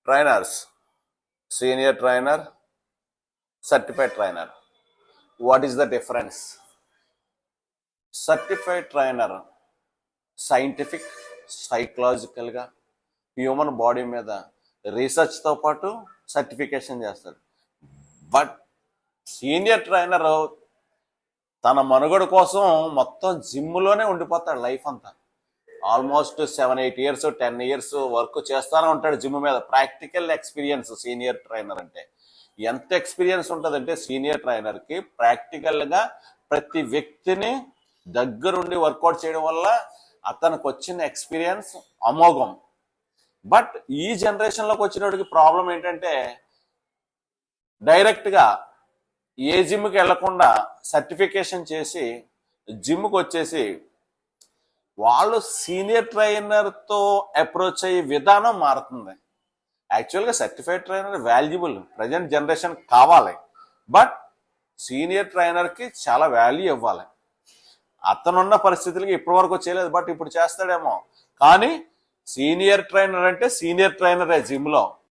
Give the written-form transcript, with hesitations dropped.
Trainers, senior trainer, certified trainer. What is the difference? Certified trainer scientific, సైకలాజికల్గా human body మీద రీసెర్చ్తో పాటు certification చేస్తాడు. But senior trainer తన మనుగడ కోసం మొత్తం జిమ్లోనే ఉండిపోతాడు లైఫ్ అంతా. ఆల్మోస్ట్ 7-8 years 10 years వర్క్ చేస్తానే ఉంటాడు జిమ్ మీద. ప్రాక్టికల్ ఎక్స్పీరియన్స్ సీనియర్ ట్రైనర్ అంటే ఎంత ఎక్స్పీరియన్స్ ఉంటుందంటే సీనియర్ ట్రైనర్కి ప్రాక్టికల్గా ప్రతి వ్యక్తిని దగ్గరుండి వర్కౌట్ చేయడం వల్ల అతనికి వచ్చిన ఎక్స్పీరియన్స్ అమోఘం. బట్ ఈ జనరేషన్లోకి వచ్చినప్పటికి ప్రాబ్లం ఏంటంటే డైరెక్ట్గా ఏ జిమ్కి వెళ్లకుండా సర్టిఫికేషన్ చేసి జిమ్కి వచ్చేసి వాళ్ళు సీనియర్ ట్రైనర్తో అప్రోచ్ అయ్యే విధానం మారుతుంది. యాక్చువల్గా certified trainer valuable, present generation కావాలి. బట్ సీనియర్ ట్రైనర్కి చాలా వాల్యూ ఇవ్వాలి. అతనున్న పరిస్థితులకి ఇప్పటి వరకు చేయలేదు, బట్ ఇప్పుడు చేస్తాడేమో. కానీ సీనియర్ ట్రైనర్ అంటే సీనియర్ ట్రైనరే జిమ్లో.